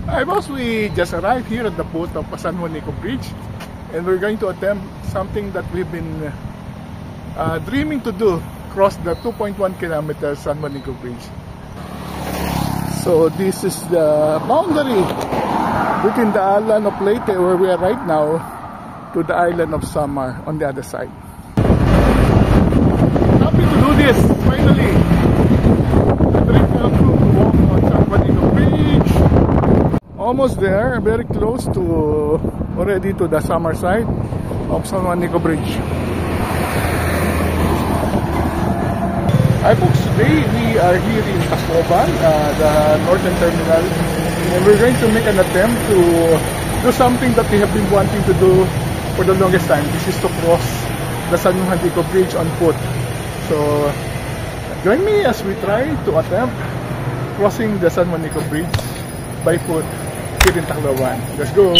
Hi boss, we just arrived here at the foot of San Juanico Bridge, and we're going to attempt something that we've been dreaming to do, cross the 2.1 kilometers San Juanico Bridge. So this is the boundary between the island of Leyte, where we are right now, to the island of Samar on the other side. Happy to do this, finally! The dream come true to walk on San Juanico Bridge. Almost there, very close to already to the Samar side of San Juanico Bridge. Hi folks, today we are here in Tacloban, the northern terminal, and we're going to make an attempt to do something that we have been wanting to do for the longest time. This is to cross the San Juanico Bridge on foot. So join me as we try to attempt crossing the San Juanico Bridge by foot here in Tacloban. Let's go!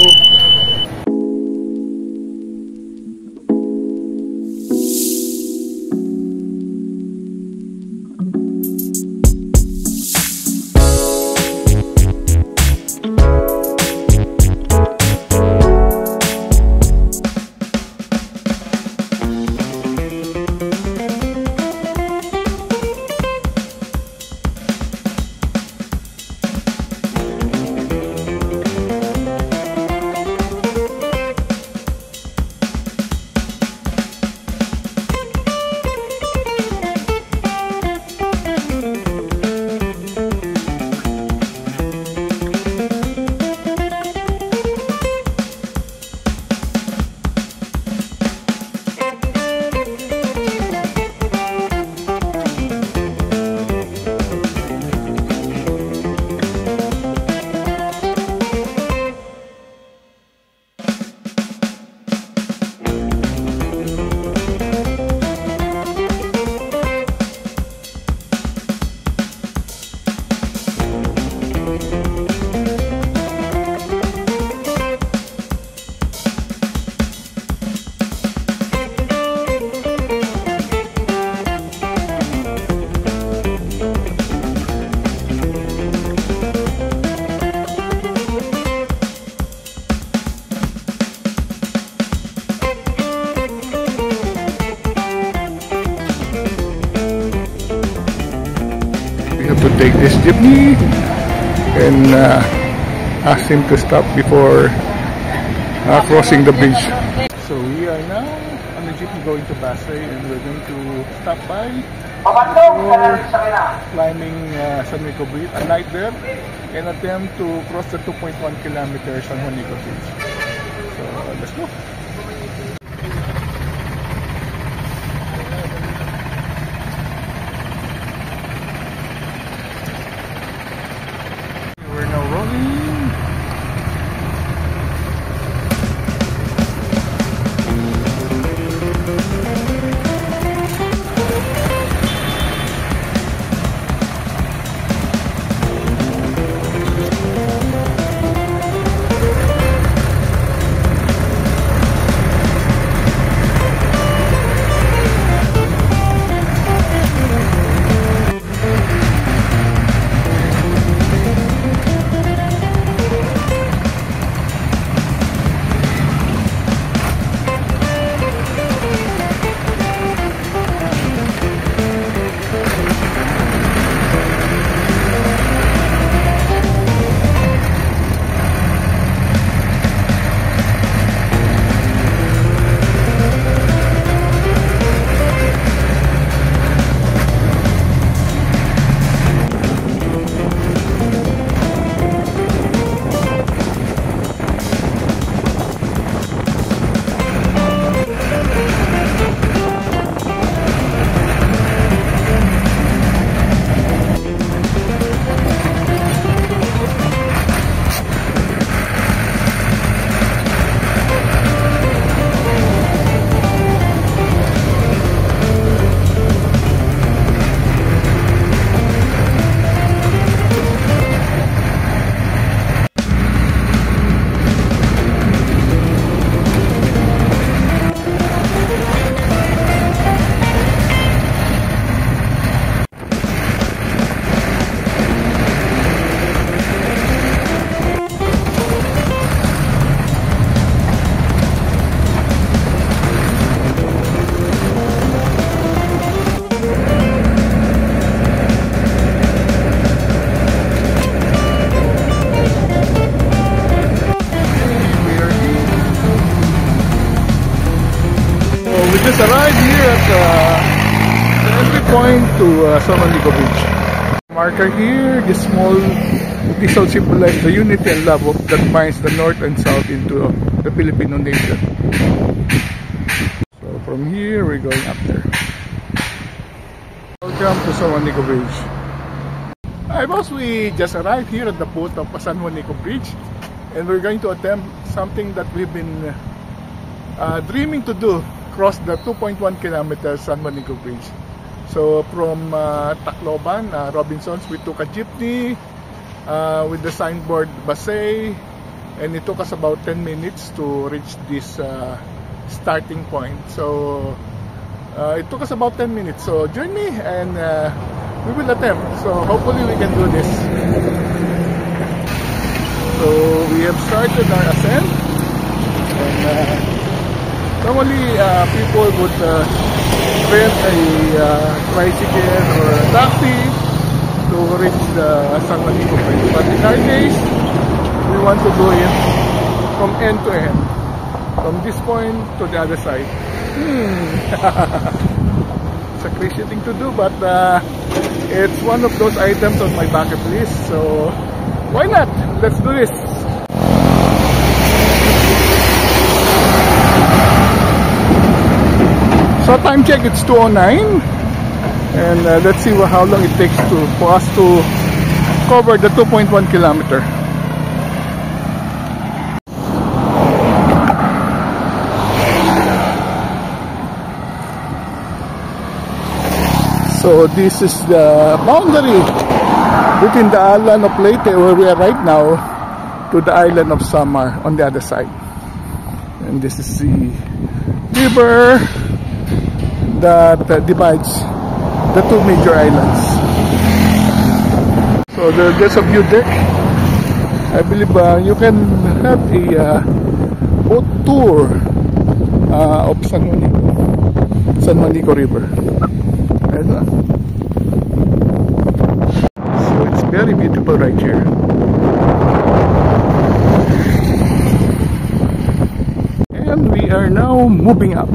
To take this jeepney and ask him to stop before crossing the bridge. So we are now on the jeepney going to Pasay, and we're going to stop by before climbing San Juanico Bridge, a night there, and attempt to cross the 2.1 kilometers San Juanico Bridge. So let's go! point to San Juanico Bridge. Marker here, this small diesel symbolize the unity and love that binds the north and south into the Filipino nation. So from here we're going up there. Welcome to San Juanico Bridge. Hi boss, we just arrived here at the foot of San Juanico Bridge, and we're going to attempt something that we've been dreaming to do, cross the 2.1 kilometers San Juanico Bridge. So from Tacloban, Robinsons, we took a jeepney with the signboard Basay, and it took us about 10 minutes to reach this starting point. So it took us about 10 minutes. So join me and we will attempt. So hopefully we can do this. So we have started our ascent, and normally people would rent a tricycle or a taxi to reach the San Juanico Bridge. But in our case, we want to do it from end to end, from this point to the other side. It's a crazy thing to do, but it's one of those items on my bucket list, so why not? Let's do this. So time check, it's 2:09, and let's see how long it takes for us to cover the 2.1 kilometer. So this is the boundary between the island of Leyte, where we are right now, to the island of Samar on the other side. And this is the river that divides the two major islands. So there's a view deck. I believe you can have a boat tour of San Juanico River. So it's very beautiful right here. And we are now moving up.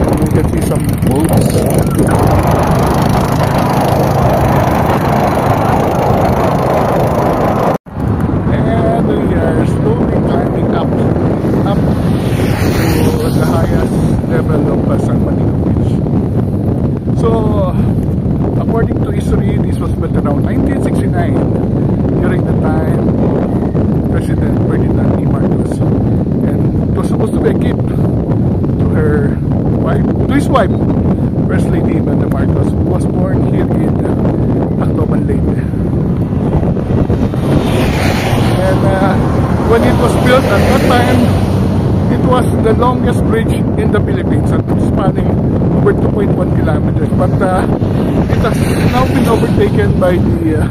And you can see some boats. And we are slowly climbing up to the highest level of San Juanico Bridge. So according to history, this was built around 1969 during the time of President Ferdinand E. Marcos, and it was supposed to be a gift to his wife, First Lady Imelda Marcos, who was born here in Tacloban, Leyte. And when it was built at that time, it was the longest bridge in the Philippines, spanning over 2.1 kilometers. But it has now been overtaken by the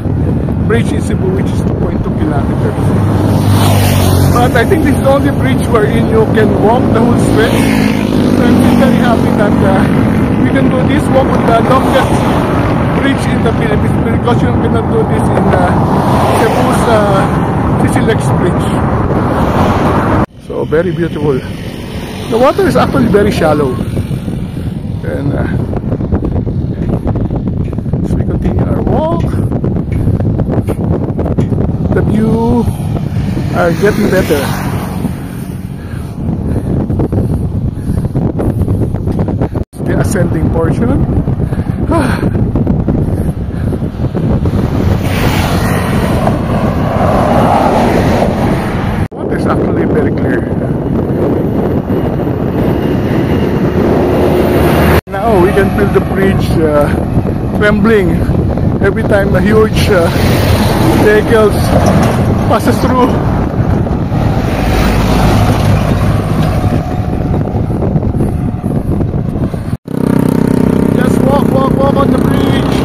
bridge in Cebu, which is 2.2 kilometers. But I think this is the only bridge wherein you can walk the whole stretch. So I'm very happy that we can do this, walk on the longest bridge in the Philippines, because you cannot do this in Cebu's Sisilex Bridge. So very beautiful. The water is actually very shallow, and as we continue our walk, the view are getting better. The ascending portion. Water is actually very clear. Now we can feel the bridge trembling every time a huge vehicles passes through. Just walk on the bridge.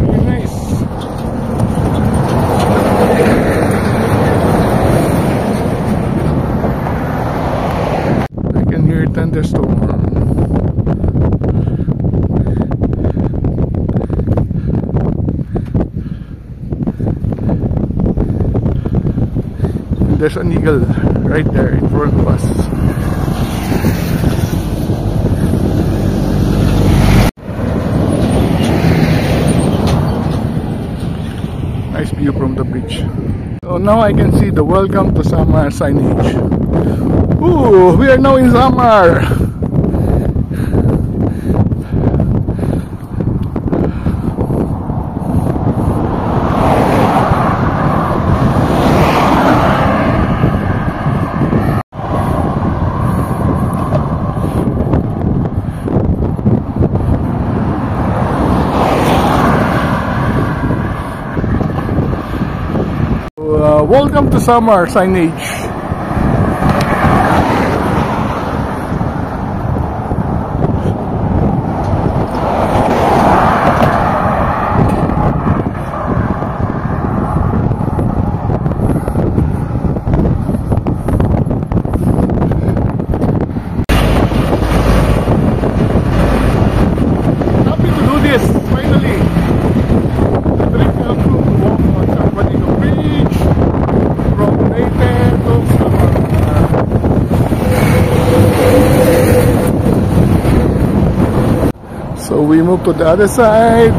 Very nice. there's an eagle right there in front of us. Nice view from the bridge. So now I can see the welcome to Samar signage. Ooh, we are now in Samar. Welcome to Samar signage. Happy to do this finally. The trip to walk on San Juanico Bridge. So we move to the other side.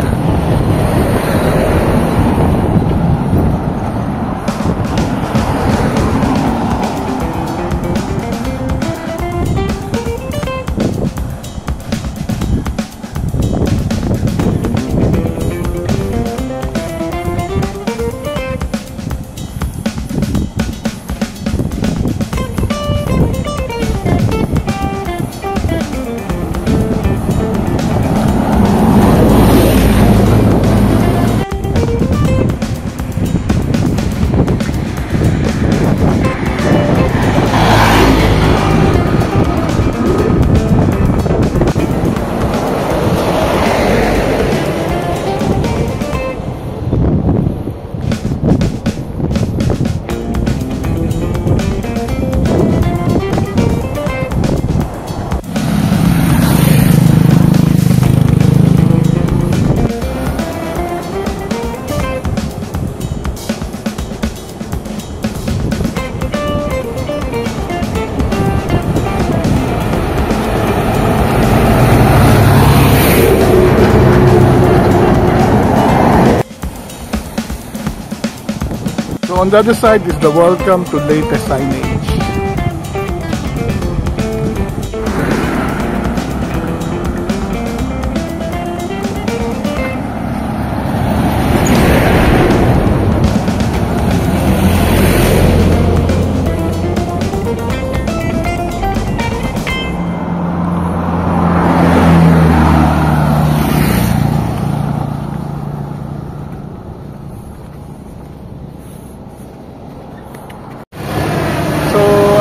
So on the other side is the welcome to Leyte signage.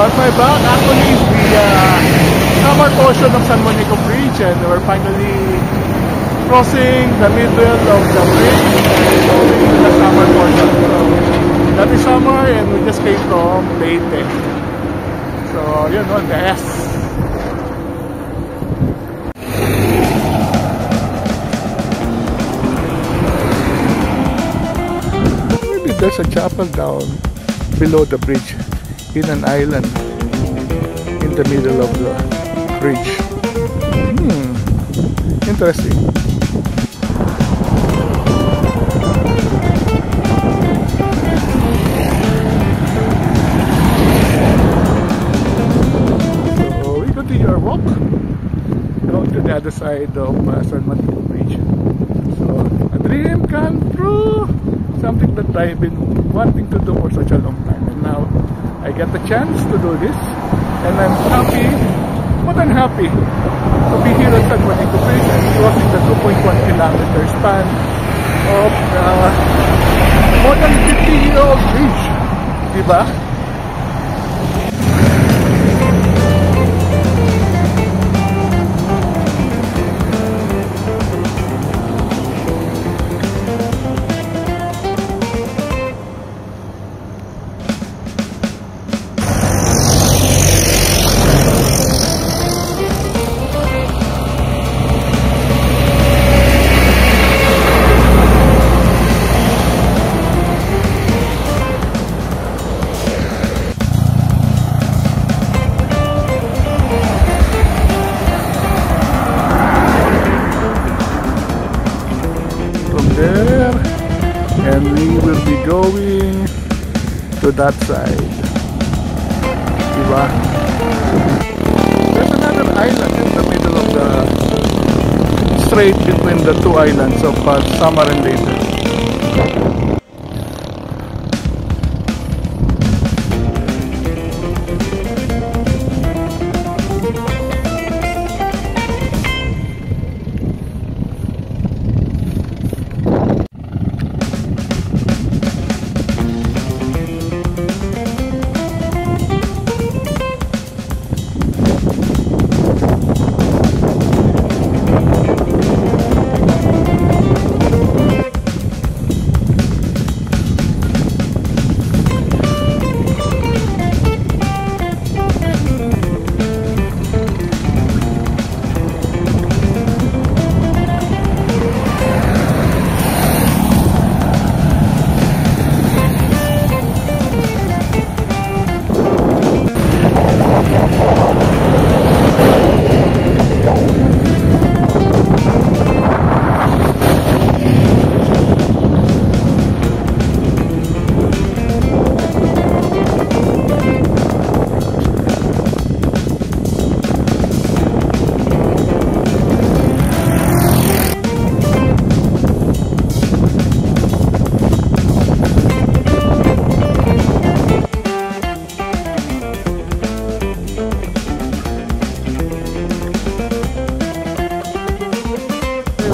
At my back actually is the summer portion of San Juanico Bridge, and we're finally crossing the middle of the bridge and going to the summer portion. So that is summer, and we just came from Leyte. So yun, on the S. Maybe there's a chapel down below the bridge, in an island in the middle of the bridge. Interesting. So we continue our walk down to the other side of San Juanico Bridge. So a dream come true, something that I've been wanting to do for such a long time, and now I get the chance to do this, and I'm happy, more than happy, to be here at San Juanico Bridge and crossing the 2.1 kilometer span of more than 50-year-old bridge, diba? going to that side. Diba? There's another island in the middle of the strait between the two islands of Samar and Leyte.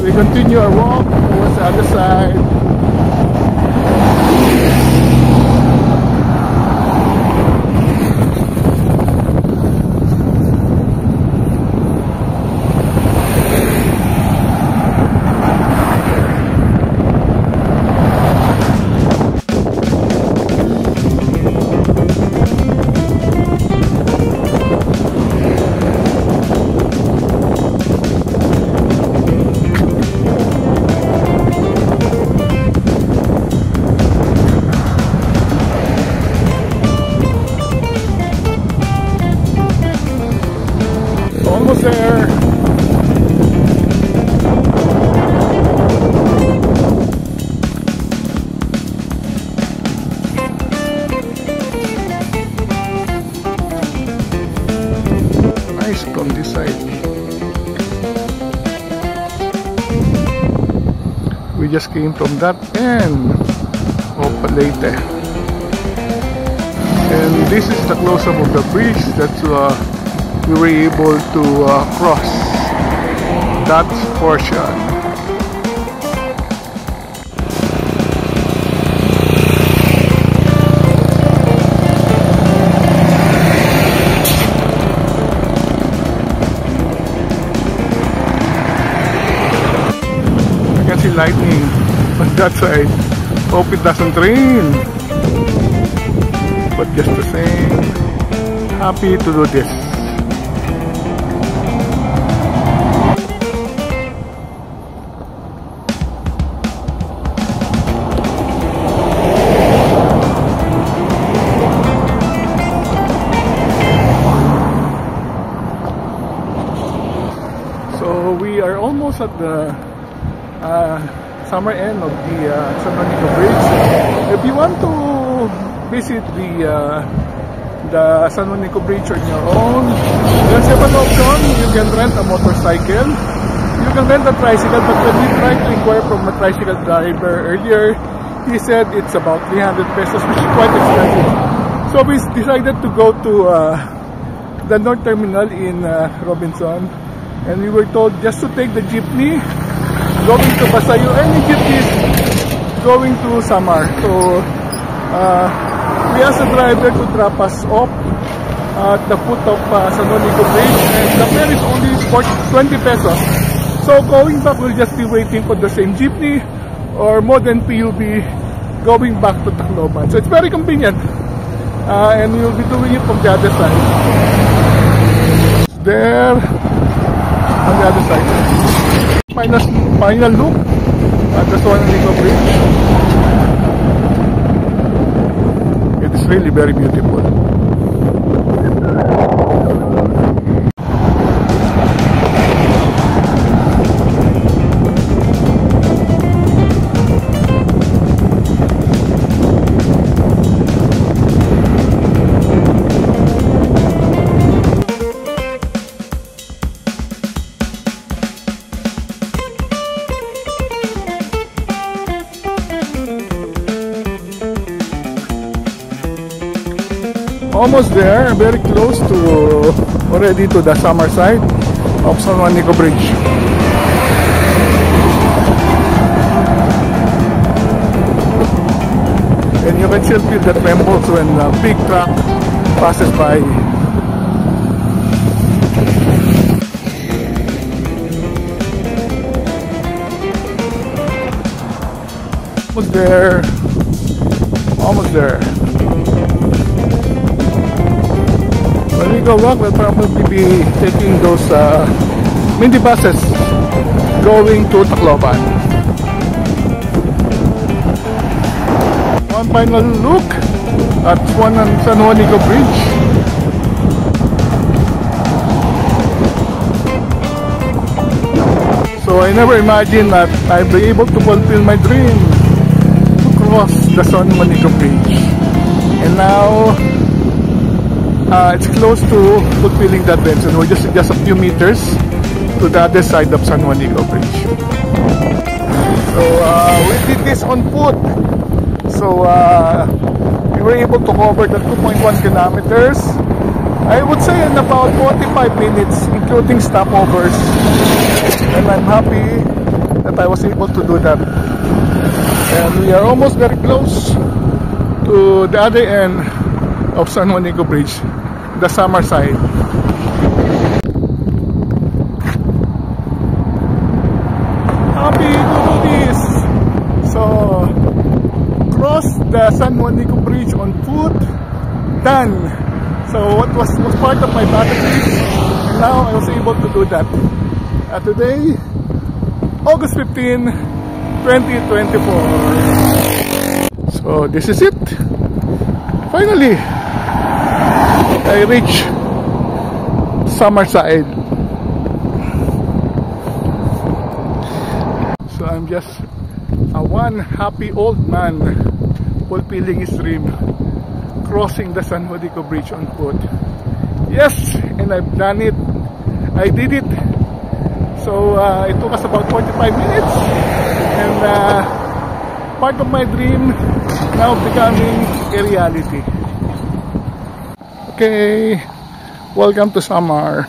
We continue our walk towards the other side. Almost there. Nice from this side. We just came from that end of Leyte. And this is the close-up of the bridge that's we were able to cross that portion. I can see lightning on that side. Hope it doesn't rain. But just the same, happy to do this. So we are almost at the summer end of the San Juanico Bridge. If you want to visit the San Juanico Bridge on your own, there's an option. You can rent a motorcycle. You can rent a tricycle, but when we tried to inquire from a tricycle driver earlier, he said it's about 300 pesos, which is quite expensive. So we decided to go to the North Terminal in Robinson. And we were told just to take the jeepney going to Basayo, any jeepneys going to Samar. So we asked the driver to drop us off at the foot of San Juanico Bridge, and the fare is only for 20 pesos. So going back, we'll just be waiting for the same jeepney or modern PUV going back to Tacloban. So it's very convenient, and we'll be doing it from the other side. There. On the other side. Final look at the San Juanico Bridge. It is really very beautiful. almost there, very close to already to the summer side of San Juanico Bridge. And you can still feel the trembles when a big truck passes by. Almost there. Almost there. When we go back, we'll probably be taking those mini buses going to Tacloban. One final look at San Juanico Bridge. So I never imagined that I'd be able to fulfill my dream to cross the San Juanico Bridge. And now it's close to fulfilling that dream. So we're just a few meters to the other side of San Juanico Bridge. So we did this on foot. So we were able to cover the 2.1 kilometers. I would say in about 45 minutes, including stopovers. And I'm happy that I was able to do that. And we are almost very close to the other end of San Juanico Bridge, the summer side. Happy to do this! So, cross the San Juanico Bridge on foot, done. So what was part of my bucket list, and now I was able to do that. Today, August 15, 2024. So this is it. Finally, I reached Summerside. So I'm just one happy old man fulfilling his dream, crossing the San Juanico Bridge on foot. Yes, and I've done it. I did it. So it took us about 45 minutes, and part of my dream now becoming a reality. Okay, welcome to summer.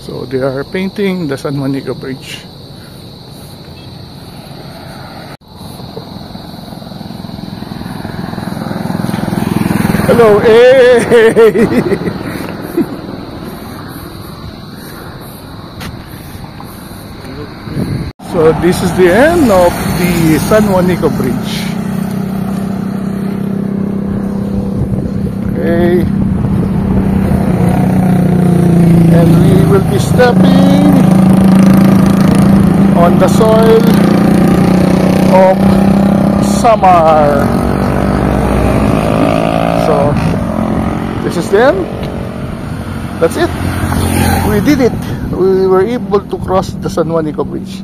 So they are painting the San Juanico Bridge. Hello, hey! So this is the end of the San Juanico Bridge. Okay. And we will be stepping on the soil of summer. So this is the end. That's it. We did it. We were able to cross the San Juanico Bridge.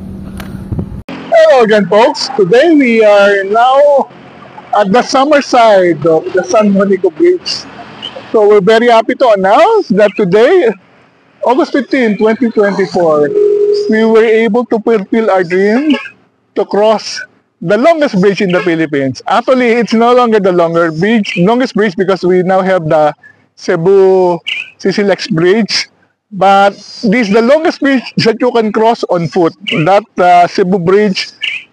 Hello again, folks. Today we are now at the summer side of the San Juanico Bridge. So we're very happy to announce that today, August 15, 2024, we were able to fulfill our dream to cross the longest bridge in the Philippines. Actually, it's no longer the longest bridge because we now have the Cebu Sisilex Bridge. But this is the longest bridge that you can cross on foot. That Cebu Bridge,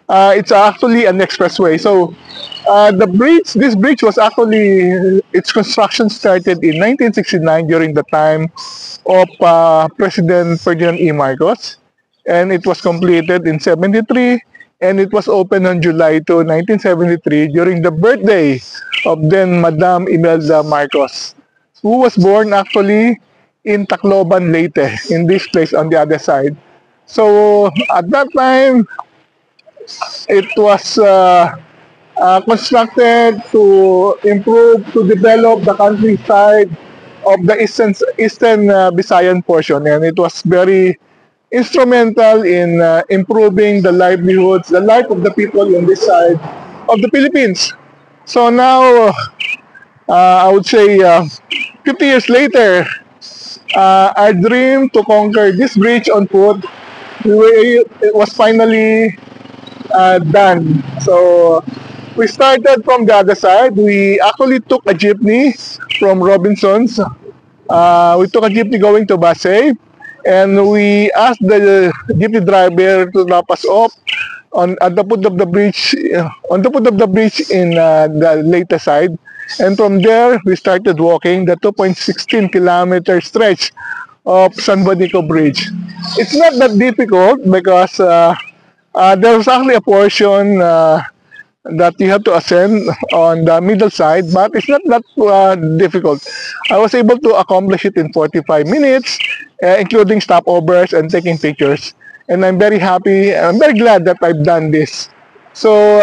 it's actually an expressway. So this bridge was actually, its construction started in 1969 during the time of President Ferdinand E. Marcos. And it was completed in 73, and it was opened on July 2, 1973 during the birthday of then Madam Imelda Marcos, who was born actually in Tacloban, Leyte, in this place on the other side. So at that time, it was constructed to improve, to develop the countryside of the eastern Visayan portion, and it was very instrumental in improving the livelihoods, the life of the people on this side of the Philippines. So now, I would say 50 years later, our dream to conquer this bridge on foot, it was finally done. So We started from the other side. We actually took a jeepney from Robinson's. We took a jeepney going to Basay, and we asked the jeepney driver to drop us off at the foot of the bridge, in the later side. And from there, we started walking the 2.16 kilometer stretch of San Bonico Bridge. It's not that difficult because there's actually a portion that you have to ascend on the middle side, but it's not that difficult. I was able to accomplish it in 45 minutes, including stopovers and taking pictures. And I'm very happy, I'm very glad that I've done this. So,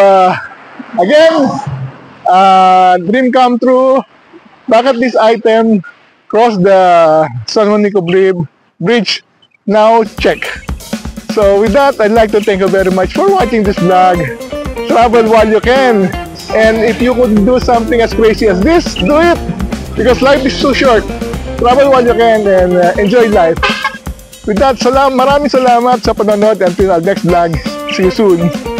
again, dream come true. Bucket list item, cross the San Juanico Bridge, now check. So with that, I'd like to thank you very much for watching this vlog. Travel while you can. And if you could do something as crazy as this, do it. Because life is so short. Travel while you can and enjoy life. With that, maraming salamat sa panonood. Until our next vlog. See you soon.